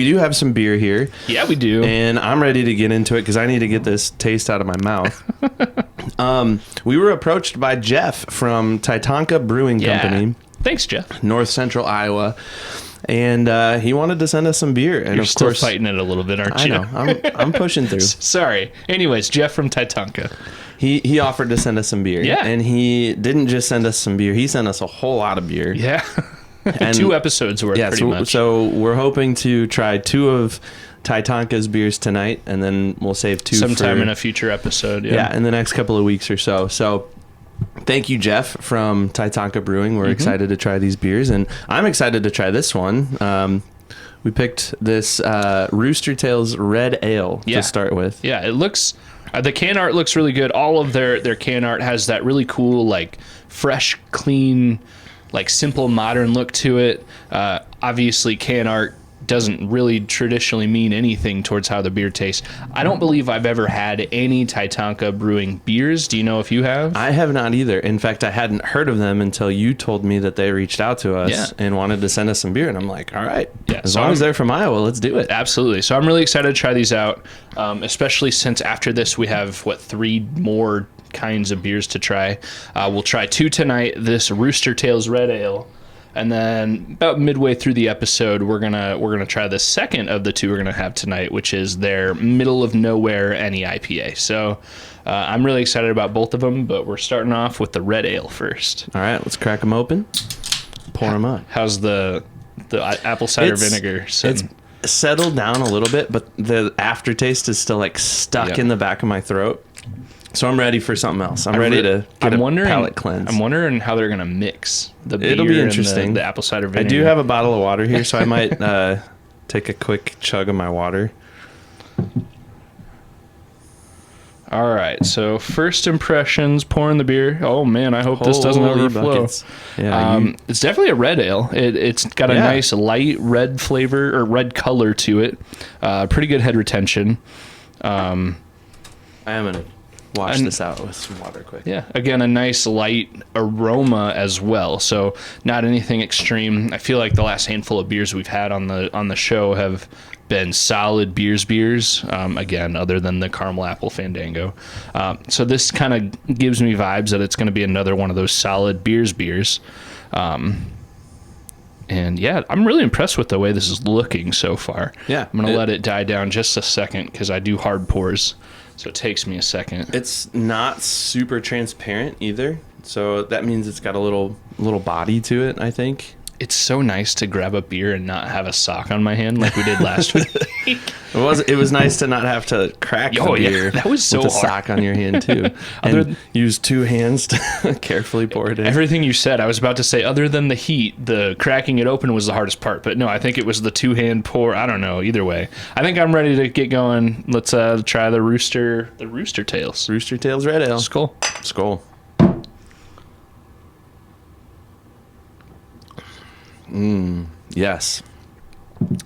We do have some beer here. Yeah, we do. And I'm ready to get into it because I need to get this taste out of my mouth. We were approached by Jeff from Titonka Brewing Company. Thanks, Jeff. North Central Iowa. And he wanted to send us some beer. And You're of still course, fighting it a little bit, aren't you? I know. I'm pushing through. Sorry. Anyways, Jeff from Titonka. He offered to send us some beer. Yeah. And he didn't just send us some beer. He sent us a whole lot of beer. Yeah. And 2 episodes worth, pretty much. So we're hoping to try 2 of Titonka's beers tonight, and then we'll save 2 sometime in a future episode. Yeah, in the next couple of weeks or so. So thank you, Jeff from Titonka Brewing. We're excited to try these beers, and I'm excited to try this one. We picked this Rooster Tails Red Ale to start with. Yeah, it looks... the can art looks really good. All of their can art has that really cool, like, fresh, clean, like, simple, modern look to it. Obviously, can art doesn't really traditionally mean anything towards how the beer tastes. I don't believe I've ever had any Titonka Brewing beers. Do you know if you have? I have not either. In fact, I hadn't heard of them until you told me that they reached out to us and wanted to send us some beer. And I'm like, all right, as long as they're from Iowa, let's do it. Absolutely. So I'm really excited to try these out, especially since after this we have, 3 more kinds of beers to try. We'll try 2 tonight, this Rooster Tails Red Ale. And then about midway through the episode, we're gonna try the second of the 2 we're gonna have tonight, which is their Middle of Nowhere NEIPA. So I'm really excited about both of them, but we're starting off with the Red Ale first. All right, let's crack them open. Pour them up. How's the apple cider vinegar? It's settled down a little bit, but the aftertaste is still like stuck in the back of my throat. So I'm ready for something else. I'm ready to get a palate cleanse. I'm wondering how they're going to mix the beer. It'll be interesting. And the apple cider vinegar. I do have a bottle of water here, so I might take a quick chug of my water. All right, so first impressions, pouring the beer. Oh, man, I hope this doesn't overflow. Yeah, it's definitely a red ale. It's got a nice light red flavor, or red color to it. Pretty good head retention. I am going to wash this out with some water quick. Yeah, again, a nice light aroma as well. So not anything extreme. I feel like the last handful of beers we've had on the show have been solid beers. Again, other than the caramel apple Fandango. So this kind of gives me vibes that it's going to be another one of those solid beers. And yeah, I'm really impressed with the way this is looking so far. Yeah, I'm going to let it die down just a second because I do hard pours. So it takes me a second. It's not super transparent either. So that means it's got a little body to it, I think. It's so nice to grab a beer and not have a sock on my hand like we did last week. It was nice to not have to crack the beer. That was so with hard. a sock on your hand too. And use 2 hands to carefully pour it in. Everything you said, I was about to say, other than the heat, the cracking it open was the hardest part. But no, I think it was the 2-hand pour. I don't know. Either way, I think I'm ready to get going. Let's try the Rooster Tails. Rooster Tails Red Ale. Skol. Skol. Yes.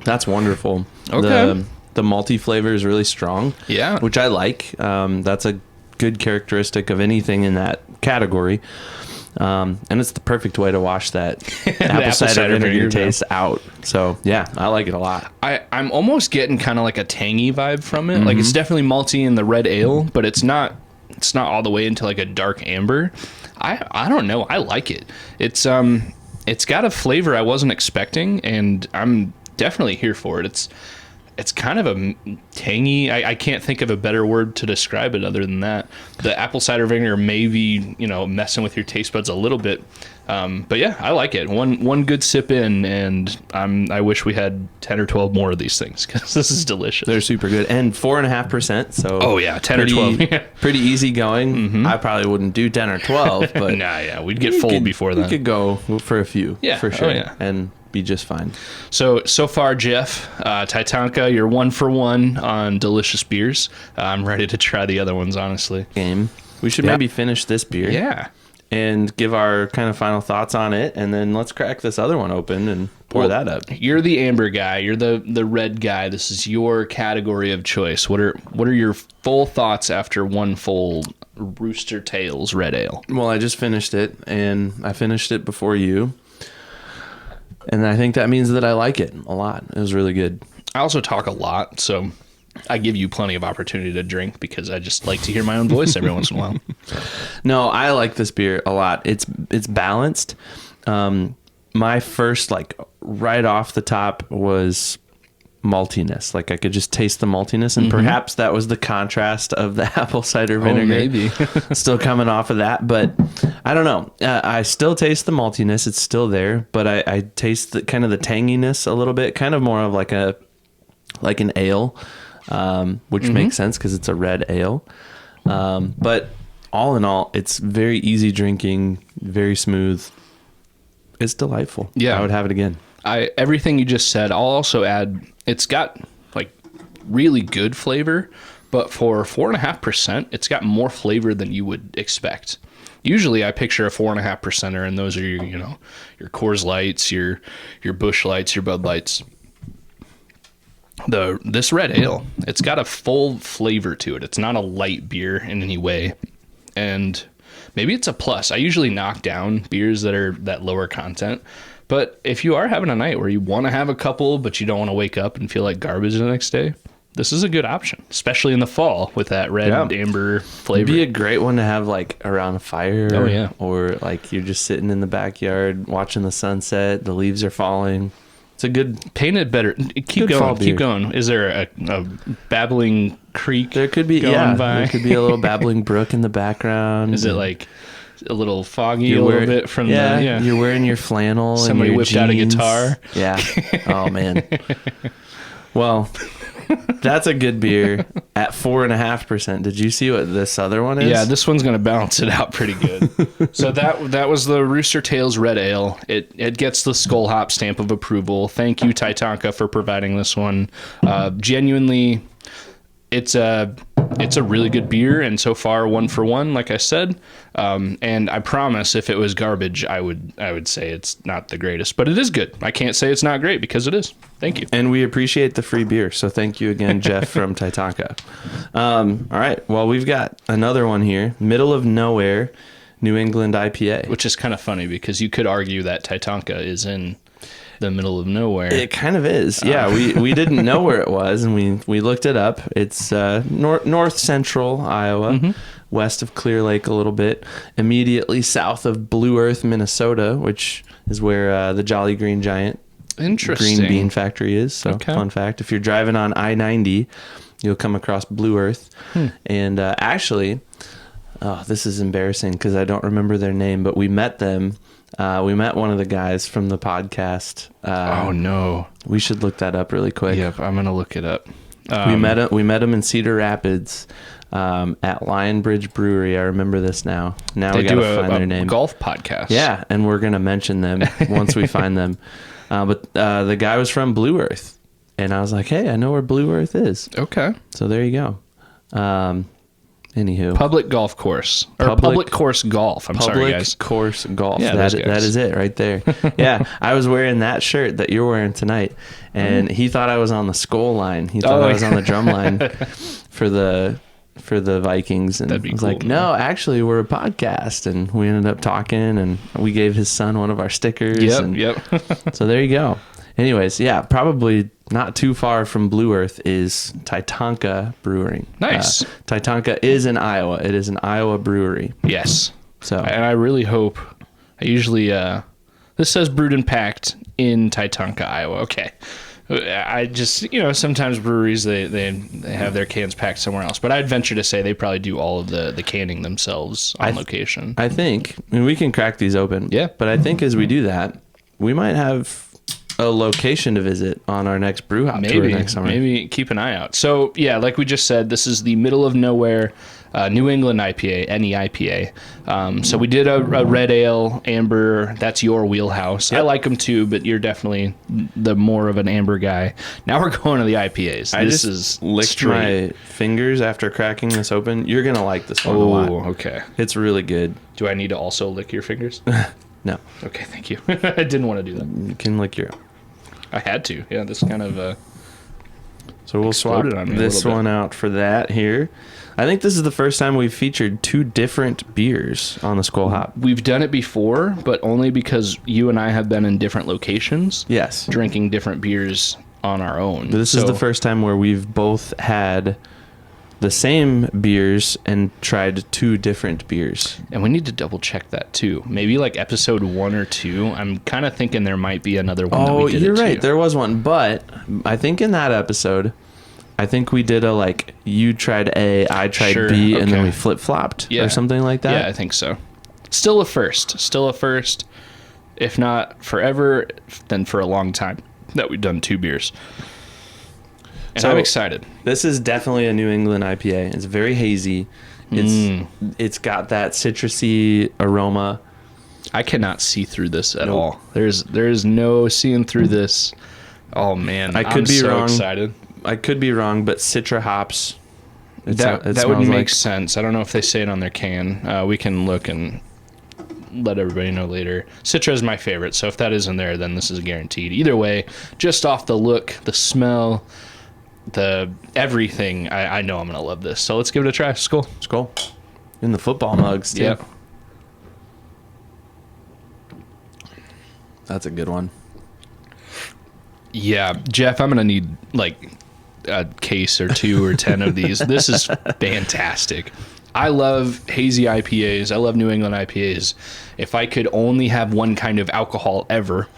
That's wonderful. Okay. The malty flavor is really strong. Yeah. Which I like. That's a good characteristic of anything in that category. And it's the perfect way to wash that apple cider vinegar taste out. So yeah, I like it a lot. I'm almost getting kind of like a tangy vibe from it. Like it's definitely malty in the red ale, but it's not all the way into like a dark amber. I don't know. I like it. It's got a flavor I wasn't expecting, and I'm definitely here for it. It's kind of a tangy. I can't think of a better word to describe it other than that. The apple cider vinegar may be, messing with your taste buds a little bit. But yeah, I like it. One good sip in, and I wish we had 10 or 12 more of these things because this is delicious. They're super good. And 4.5%. So oh yeah, 10 or 12. Pretty easy going. I probably wouldn't do 10 or 12, but nah, yeah, we'd get full before then. We could go for a few, for sure, and be just fine. So far, Jeff, Titonka, you're 1 for 1 on delicious beers. I'm ready to try the other ones, honestly. We should maybe finish this beer. Yeah. And give our kind of final thoughts on it, and then let's crack this other one open and pour that up. You're the amber guy. You're the red guy. This is your category of choice. What are your full thoughts after one full Rooster Tails Red Ale? Well, I just finished it, and I finished it before you. And I think that means that I like it a lot. It was really good. I also talk a lot, so I give you plenty of opportunity to drink because I just like to hear my own voice every once in a while. No, I like this beer a lot. It's balanced. My first, like, right off the top was maltiness. Like, I could just taste the maltiness, and perhaps that was the contrast of the apple cider vinegar. Oh, maybe. Still coming off of that, but I don't know. I still taste the maltiness. It's still there, but I taste the kind of the tanginess a little bit, kind of more of like an ale, which makes sense because it's a red ale. But all in all, it's very easy drinking, very smooth. It's delightful. Yeah. I would have it again. Everything you just said, I'll also add, it's got like really good flavor, but for 4.5%, it's got more flavor than you would expect. Usually I picture a 4.5%er, and those are your, your Coors Lights, your Busch Lights, your Bud Lights. This red ale, it's got a full flavor to it. It's not a light beer in any way. And maybe it's a plus. I usually knock down beers that are that lower content. But if you are having a night where you want to have a couple, but you don't want to wake up and feel like garbage the next day, this is a good option, especially in the fall with that red amber flavor. It'd be a great one to have like around a fire. Oh, yeah. Or like you're just sitting in the backyard watching the sunset. The leaves are falling. It's a good... Painted better. Keep going. Is there a babbling creek? There could be, by? There could be a little babbling brook in the background. Is it like a little foggy little bit from you're wearing your flannel. Somebody and your whipped jeans. out a guitar. Yeah. Oh, man. Well, that's a good beer at 4.5%. Did you see what this other one is? Yeah, this one's going to balance it out pretty good. So that was the Rooster Tails Red Ale. It gets the Skol hop stamp of approval. Thank you, Titonka, for providing this one. Genuinely, it's a really good beer, and so far 1 for 1, like I said. And I promise, if it was garbage, I would say it's not the greatest, but it is good. I can't say it's not great because it is. Thank you. And we appreciate the free beer, so thank you again, Jeff from Titonka. All right, well, we've got another one here, Middle of Nowhere New England IPA, which is kind of funny because you could argue that Titonka is in the middle of nowhere. It kind of is. Yeah, we didn't know where it was, and we looked it up. It's north central Iowa, west of Clear Lake a little bit, immediately south of Blue Earth, Minnesota, which is where the Jolly Green Giant green bean factory is. So fun fact, if you're driving on I-90, you'll come across Blue Earth. And actually, this is embarrassing because I don't remember their name, but we met them. We met one of the guys from the podcast. Oh no, we should look that up really quick. Yep, I'm gonna look it up. We met him in Cedar Rapids at Lion Bridge Brewery. I remember this now. Now we gotta find their name. Golf podcast. Yeah, and we're gonna mention them once we find them. But the guy was from Blue Earth, and I was like, hey, I know where Blue Earth is. Okay, so there you go. Anywho, public golf course or public course golf. I'm sorry, guys. Public course golf. Yeah, that is it right there. Yeah, I was wearing that shirt that you're wearing tonight, and he thought I was on the Skol line. He thought I was on the drum line for the Vikings, and I was cool, like, no, actually, we're a podcast, and we ended up talking, and we gave his son one of our stickers. Yep. So there you go. Anyways, yeah, probably not too far from Blue Earth is Titonka Brewing. Nice. Titonka is in Iowa. It is an Iowa brewery. Yes. So, and I really hope. I usually this says brewed and packed in Titonka, Iowa. Okay. I just sometimes breweries they have their cans packed somewhere else, but I'd venture to say they probably do all of the canning themselves on location. I think. I mean, we can crack these open. Yeah. But I think as we do that, we might have a location to visit on our next brew hop tour next summer. Maybe keep an eye out. So yeah, like we just said, this is the Middle of Nowhere New England IPA, NEIPA. So we did a red ale, amber. That's your wheelhouse. Yep. I like them too, but you're definitely the more of an amber guy. Now we're going to the IPAs. This is licked my fingers after cracking this open. You're gonna like this one a lot. Oh, okay. It's really good. Do I need to also lick your fingers? No. Okay, thank you. I didn't want to do that. You can lick your... I had to. Yeah, this kind of... so we'll swap this one out for that here. I think this is the first time we've featured 2 different beers on the Skol Hop. We've done it before, but only because you and I have been in different locations. Yes. Drinking different beers on our own. This is the first time where we've both had the same beers and tried 2 different beers. And we need to double check that too. Maybe like episode 1 or 2. I'm kind of thinking there might be another one. Oh, you're right. There was one, but I think in that episode, I think we did a like you tried A, I tried B, and then we flip flopped or something like that. Yeah, I think so. Still a first. If not forever, then for a long time that we've done 2 beers. And so I'm excited. This is definitely a New England IPA. It's very hazy. It's got that citrusy aroma. I cannot see through this at all. There is no seeing through this. Oh man, I could be so wrong. Excited. I could be wrong, but Citra hops. That would make sense. I don't know if they say it on their can. We can look and let everybody know later. Citra is my favorite, so if that isn't there, then this is guaranteed. Either way, just off the look, the smell, the everything, I know I'm gonna love this. So let's give it a try. Skol. Skol. In the football mugs too. Yep. That's a good one. Yeah, Jeff, I'm gonna need like a case or 2 or 10 of these. This is fantastic. I love hazy IPAs. I love New England IPAs. If I could only have one kind of alcohol ever,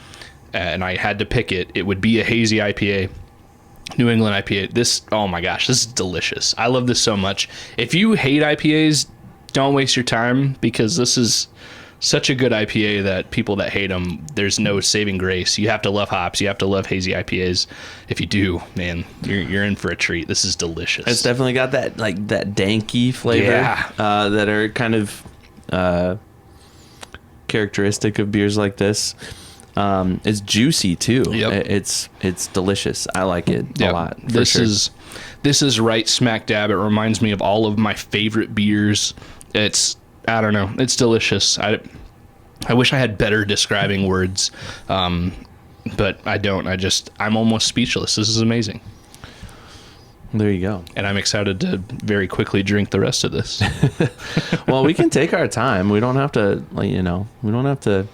and I had to pick it, it would be a hazy IPA. New England IPA. This, oh my gosh, this is delicious. I love this so much. If you hate IPAs, don't waste your time, because this is such a good IPA that people that hate them, there's no saving grace. You have to love hops. You have to love hazy IPAs. If you do, man, you're in for a treat. This is delicious. It's definitely got that like that danky flavor that are kind of characteristic of beers like this. It's juicy too. Yep. It's delicious. I like it a lot. This is right smack dab. It reminds me of all of my favorite beers. I don't know. It's delicious. I wish I had better describing words, but I don't. I'm almost speechless. This is amazing. There you go. And I'm excited to very quickly drink the rest of this. Well, we can take our time. We don't have to, we don't have to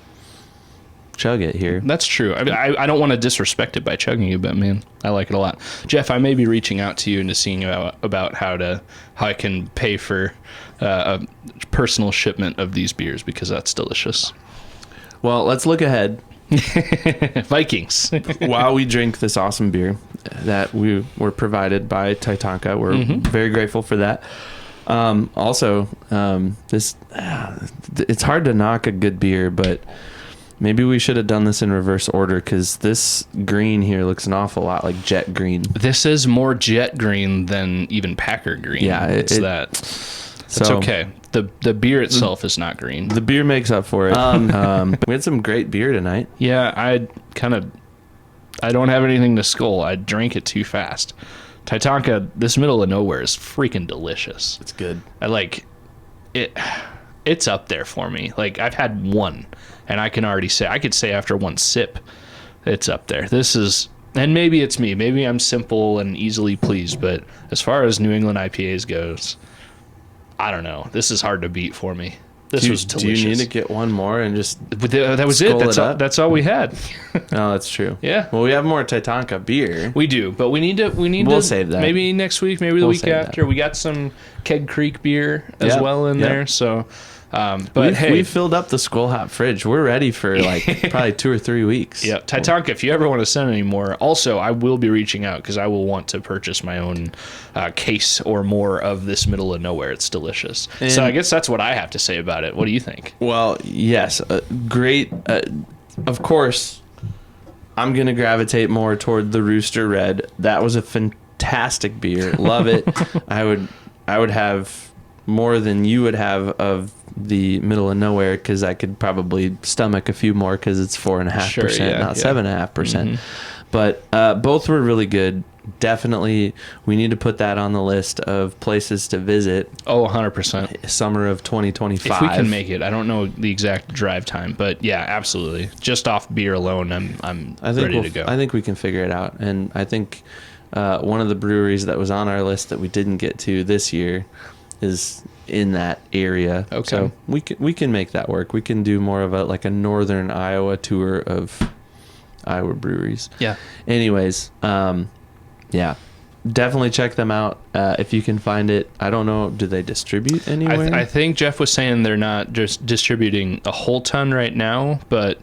chug it here. That's true. I mean, I don't want to disrespect it by chugging it, but man, I like it a lot. Jeff, I may be reaching out to you and seeing about how I can pay for a personal shipment of these beers, because that's delicious. Well, let's look ahead. Vikings. While we drink this awesome beer that we were provided by Titonka, we're very grateful for that. Also, it's hard to knock a good beer, but maybe we should have done this in reverse order, because this green here looks an awful lot like jet green. This is more jet green than even Packer green. Yeah, That's okay. The beer itself is not green. The beer makes up for it. We had some great beer tonight. Yeah, I don't have anything to Skol. I drank it too fast. Titonka, this Middle of Nowhere is freaking delicious. It's good. I like it. It's up there for me. Like, I've had one, and I could say after one sip, it's up there. This is, and maybe it's me. Maybe I'm simple and easily pleased, but as far as New England IPAs goes, I don't know. This is hard to beat for me. This was delicious. Do you need to get one more and just that was it? That's all we had. No, that's true. Yeah. Well, we have more Titonka beer. We do, but we need to save that. Maybe next week, maybe the week after. We got some Keg Creek beer as well in there. So, but we filled up the Skol Hop fridge. We're ready for probably 2 or 3 weeks. Yeah, Titonka, if you ever want to send any more, also I will be reaching out, because I will want to purchase my own case or more of this Middle of Nowhere. It's delicious. So I guess that's what I have to say about it. What do you think? Well, yes, great. Of course, I'm gonna gravitate more toward the Rooster Red. That was a fantastic beer. Love it. I would have more than you would have of the Middle of Nowhere, because I could probably stomach a few more, because it's 4.5%, not 7.5%. But both were really good. Definitely, we need to put that on the list of places to visit. Oh, 100%. Summer of 2025. If we can make it. I don't know the exact drive time, but yeah, absolutely. Just off beer alone, I'm ready to go. I think we can figure it out. And I think one of the breweries that was on our list that we didn't get to this year is in that area. Okay. So we can make that work. We can do more of a northern Iowa tour of Iowa breweries. Yeah. Anyways, yeah, definitely check them out if you can find it. I don't know, do they distribute anywhere? I think Jeff was saying they're not just distributing a whole ton right now, but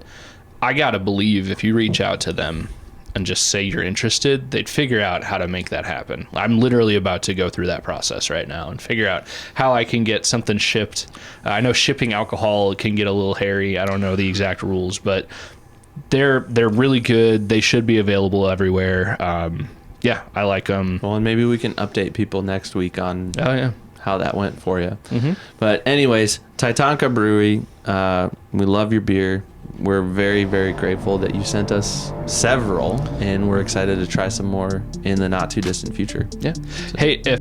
I gotta believe if you reach out to them and just say you're interested, they'd figure out how to make that happen. I'm literally about to go through that process right now and figure out how I can get something shipped. I know shipping alcohol can get a little hairy. I don't know the exact rules, but they're really good. They should be available everywhere. Yeah, I like them. Well, and maybe we can update people next week on how that went for you. Mm-hmm. But anyways, Titonka Brewery, we love your beer. We're very, very grateful that you sent us several, and we're excited to try some more in the not too distant future. Yeah. Hey, if